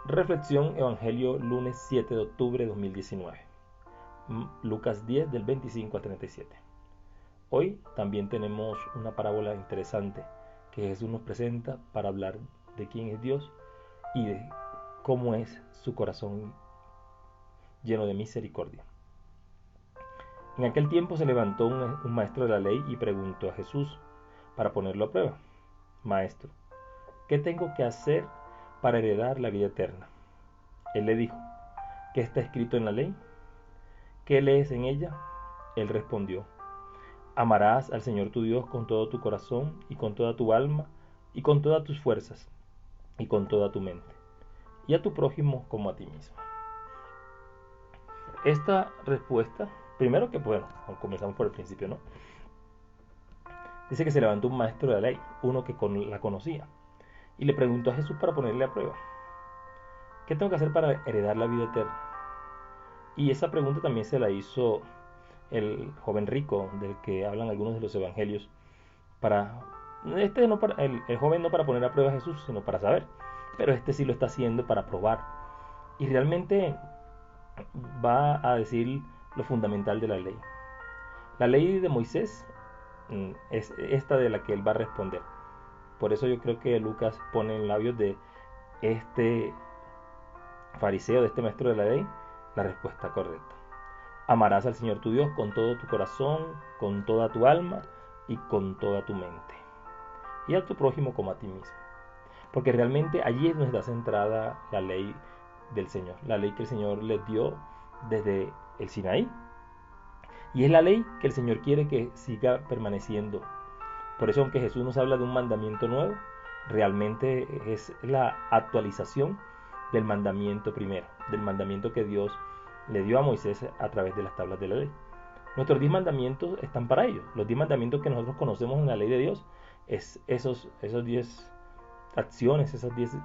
Reflexión Evangelio lunes 7 de octubre de 2019. Lucas 10 del 25 al 37. Hoy también tenemos una parábola interesante que Jesús nos presenta para hablar de quién es Dios y de cómo es su corazón lleno de misericordia. En aquel tiempo se levantó un maestro de la ley y preguntó a Jesús para ponerlo a prueba: Maestro, ¿qué tengo que hacer para heredar la vida eterna? Él le dijo: ¿qué está escrito en la ley? ¿Qué lees en ella? Él respondió: amarás al Señor tu Dios con todo tu corazón y con toda tu alma y con todas tus fuerzas y con toda tu mente, y a tu prójimo como a ti mismo. Esta respuesta, primero que bueno, comenzamos por el principio, ¿no? Dice que se levantó un maestro de la ley, uno que la conocía, y le preguntó a Jesús para ponerle a prueba: ¿qué tengo que hacer para heredar la vida eterna? Y esa pregunta también se la hizo el joven rico del que hablan algunos de los evangelios, para no para, el joven no para poner a prueba a Jesús, sino para saber, pero este sí lo está haciendo para probar, y realmente va a decir lo fundamental de la ley. La ley de Moisés es esta de la que él va a responder. Por eso yo creo que Lucas pone en labios de este fariseo, de este maestro de la ley, la respuesta correcta: amarás al Señor tu Dios con todo tu corazón, con toda tu alma y con toda tu mente, y a tu prójimo como a ti mismo. Porque realmente allí es donde está centrada la ley del Señor, la ley que el Señor les dio desde el Sinaí. Y es la ley que el Señor quiere que siga permaneciendo. Por eso, aunque Jesús nos habla de un mandamiento nuevo, realmente es la actualización del mandamiento primero, del mandamiento que Dios le dio a Moisés a través de las tablas de la ley. Nuestros 10 mandamientos están para ellos. Los 10 mandamientos que nosotros conocemos en la ley de Dios es esos 10 acciones, esas 10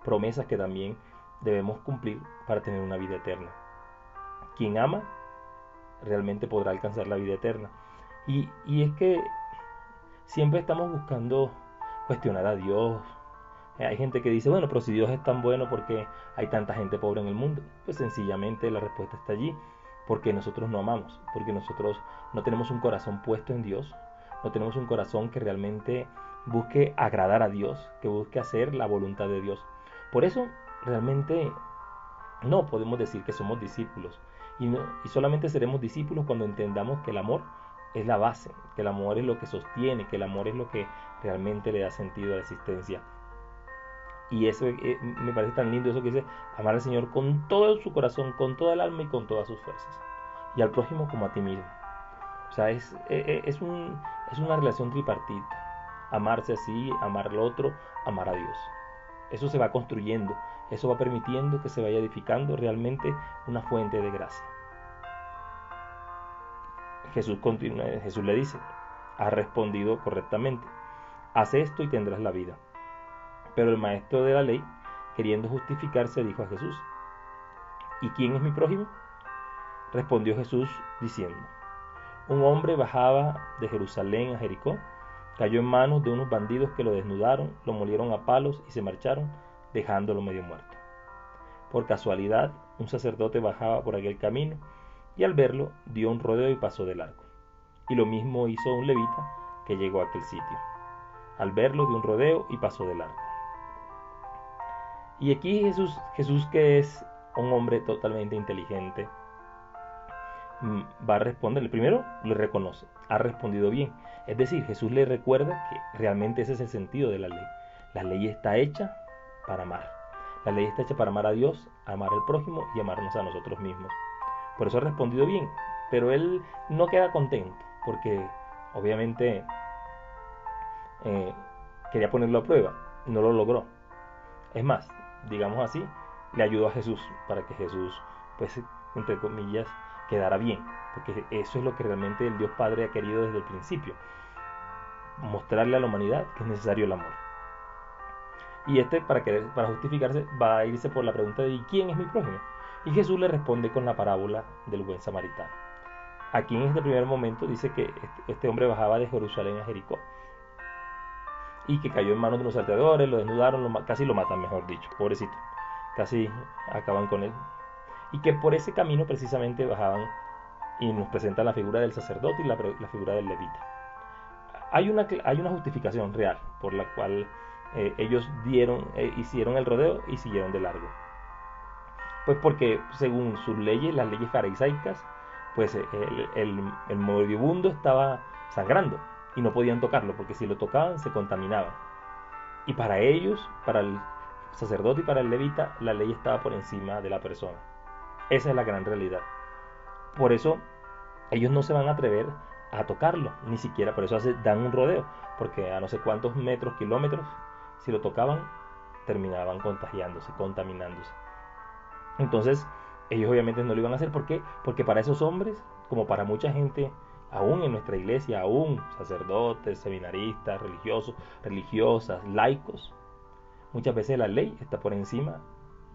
promesas que también debemos cumplir para tener una vida eterna. Quien ama realmente podrá alcanzar la vida eterna. Y es que siempre estamos buscando cuestionar a Dios. Hay gente que dice, bueno, pero si Dios es tan bueno, ¿por qué hay tanta gente pobre en el mundo? Pues sencillamente la respuesta está allí: porque nosotros no amamos, porque nosotros no tenemos un corazón puesto en Dios, no tenemos un corazón que realmente busque agradar a Dios, que busque hacer la voluntad de Dios. Por eso realmente no podemos decir que somos discípulos, y solamente seremos discípulos cuando entendamos que el amor es la base, que el amor es lo que sostiene, que el amor es lo que realmente le da sentido a la existencia. Y eso me parece tan lindo, eso que dice: amar al Señor con todo su corazón, con toda el alma y con todas sus fuerzas, y al prójimo como a ti mismo. O sea, es una relación tripartita: amarse así, amar al otro, amar a Dios. Eso se va construyendo, eso va permitiendo que se vaya edificando realmente una fuente de gracia. Jesús le dice: has respondido correctamente, haz esto y tendrás la vida. Pero el maestro de la ley, queriendo justificarse, dijo a Jesús: ¿y quién es mi prójimo? Respondió Jesús diciendo: un hombre bajaba de Jerusalén a Jericó, cayó en manos de unos bandidos que lo desnudaron, lo molieron a palos y se marcharon, dejándolo medio muerto. Por casualidad, un sacerdote bajaba por aquel camino, y al verlo dio un rodeo y pasó de largo. Y lo mismo hizo un levita que llegó a aquel sitio. Al verlo dio un rodeo y pasó de largo. Y aquí Jesús, que es un hombre totalmente inteligente, va a responderle. Primero le reconoce: ha respondido bien. Es decir, Jesús le recuerda que realmente ese es el sentido de la ley. La ley está hecha para amar. La ley está hecha para amar a Dios, amar al prójimo y amarnos a nosotros mismos. Por eso ha respondido bien. Pero él no queda contento, porque obviamente eh, quería ponerlo a prueba. No lo logró. Es más, digamos así, le ayudó a Jesús para que Jesús, pues, entre comillas, quedara bien. Porque eso es lo que realmente el Dios Padre ha querido desde el principio: mostrarle a la humanidad que es necesario el amor. Y para justificarse, va a irse por la pregunta de: ¿y quién es mi prójimo? Y Jesús le responde con la parábola del buen samaritano. Aquí en este primer momento dice que este hombre bajaba de Jerusalén a Jericó. y que cayó en manos de los salteadores, lo desnudaron, casi lo matan, mejor dicho, pobrecito, casi acaban con él. Y que por ese camino precisamente bajaban y nos presentan la figura del sacerdote y la figura del levita. Hay una justificación real por la cual ellos hicieron el rodeo y siguieron de largo. Pues porque según sus leyes, las leyes farisaicas, pues el moribundo estaba sangrando y no podían tocarlo porque si lo tocaban se contaminaban. Y para ellos, para el sacerdote y para el levita, la ley estaba por encima de la persona. Esa es la gran realidad. Por eso ellos no se van a atrever a tocarlo, ni siquiera, por eso dan un rodeo, porque a no sé cuántos metros, kilómetros, si lo tocaban, terminaban contagiándose, contaminándose. Entonces, ellos obviamente no lo iban a hacer. ¿Por qué? Porque para esos hombres, como para mucha gente, aún en nuestra iglesia, aún sacerdotes, seminaristas, religiosos, religiosas, laicos, muchas veces la ley está por encima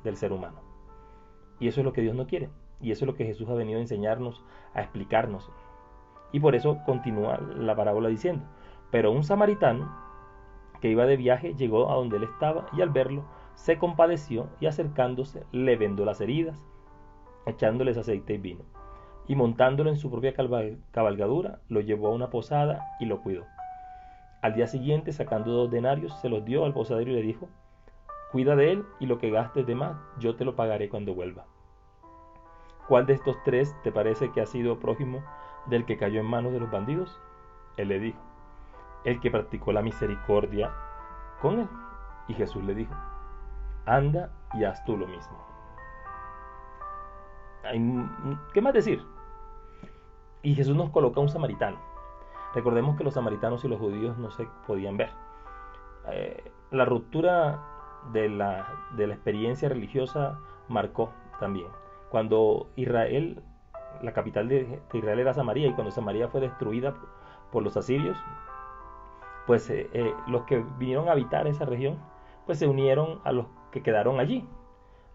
del ser humano. Y eso es lo que Dios no quiere. Y eso es lo que Jesús ha venido a enseñarnos, a explicarnos. Y por eso continúa la parábola diciendo: pero un samaritano que iba de viaje llegó a donde él estaba y al verlo se compadeció y acercándose le vendó las heridas, echándoles aceite y vino. Y montándolo en su propia cabalgadura, lo llevó a una posada y lo cuidó. Al día siguiente, sacando 2 denarios, se los dio al posadero y le dijo: cuida de él y lo que gastes de más, yo te lo pagaré cuando vuelva. ¿Cuál de estos 3 te parece que ha sido prójimo del que cayó en manos de los bandidos? Él le dijo: el que practicó la misericordia con él. Y Jesús le dijo: anda y haz tú lo mismo. ¿Qué más decir? Y Jesús nos coloca a un samaritano. Recordemos que los samaritanos y los judíos no se podían ver. La ruptura de la experiencia religiosa marcó también. Cuando Israel, la capital de Israel era Samaria, y cuando Samaria fue destruida por los asirios, pues los que vinieron a habitar esa región, pues se unieron a los que quedaron allí,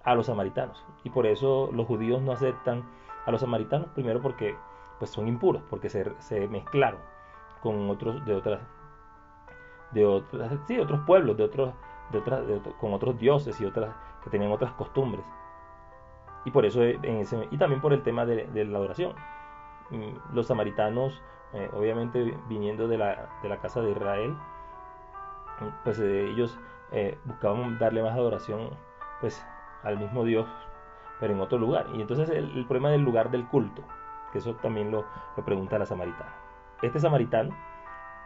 a los samaritanos. Y por eso los judíos no aceptan a los samaritanos, primero porque pues son impuros, porque se mezclaron con otros otros pueblos, con otros dioses y otras que tenían otras costumbres. Y por eso y también por el tema de la adoración. Los samaritanos, obviamente viniendo de la casa de Israel, pues ellos buscaban darle más adoración pues al mismo Dios, pero en otro lugar. Y entonces el problema del lugar del culto, que eso también lo pregunta la samaritana. Este samaritano,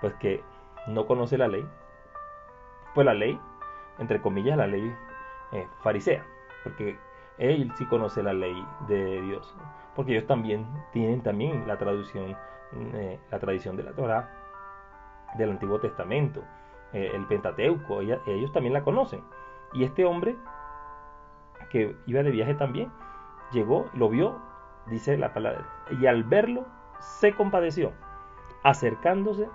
pues que no conoce la ley, pues la ley, entre comillas, la ley farisea, porque él sí conoce la ley de Dios, porque ellos también tienen también la tradición de la Torá, del Antiguo Testamento, el Pentateuco, ellos también la conocen. Y este hombre que iba de viaje también, llegó, lo vio, dice la palabra, y al verlo se compadeció, acercándose,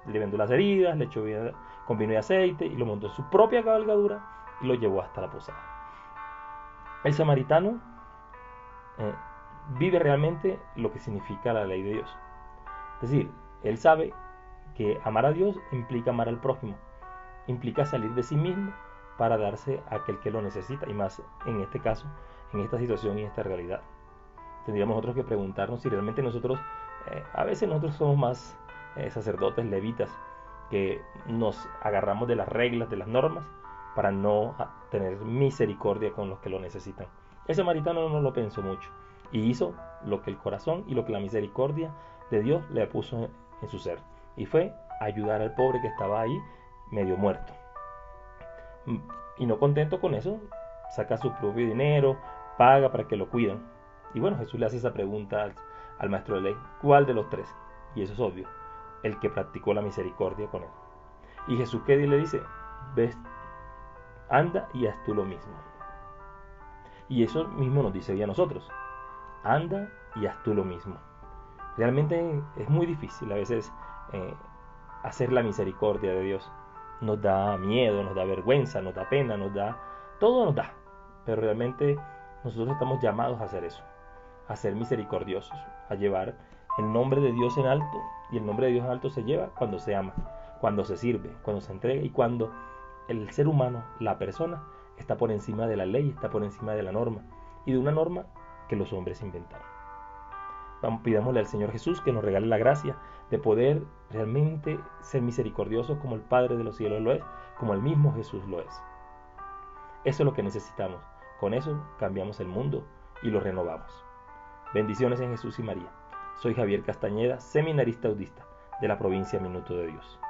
le vendó las heridas, le echó con vino y aceite y lo montó en su propia cabalgadura y lo llevó hasta la posada. El samaritano vive realmente lo que significa la ley de Dios. Es decir, él sabe que amar a Dios implica amar al prójimo, implica salir de sí mismo para darse a aquel que lo necesita, y más en este caso, en esta situación y en esta realidad. Tendríamos nosotros que preguntarnos si realmente nosotros, a veces nosotros somos más sacerdotes, levitas, que nos agarramos de las reglas, de las normas, para no tener misericordia con los que lo necesitan. El samaritano no lo pensó mucho y hizo lo que el corazón y lo que la misericordia de Dios le puso en su ser, y fue ayudar al pobre que estaba ahí medio muerto. Y no contento con eso, saca su propio dinero, paga para que lo cuiden. Y bueno, Jesús le hace esa pregunta al maestro de ley: ¿cuál de los 3? Y eso es obvio: el que practicó la misericordia con él. Y Jesús, ¿qué le dice? Ves, anda y haz tú lo mismo. Y eso mismo nos dice hoy a nosotros: anda y haz tú lo mismo. Realmente es muy difícil a veces hacer la misericordia de Dios. Nos da miedo, nos da vergüenza, nos da pena, todo nos da. Pero realmente nosotros estamos llamados a hacer eso, a ser misericordiosos, a llevar el nombre de Dios en alto. Y el nombre de Dios en alto se lleva cuando se ama, cuando se sirve, cuando se entrega y cuando el ser humano, la persona, está por encima de la ley, está por encima de la norma y de una norma que los hombres inventaron. Pidámosle al Señor Jesús que nos regale la gracia de poder realmente ser misericordiosos como el Padre de los cielos lo es, como el mismo Jesús lo es. Eso es lo que necesitamos. Con eso cambiamos el mundo y lo renovamos. Bendiciones en Jesús y María. Soy Javier Castañeda, seminarista audista de la provincia Minuto de Dios.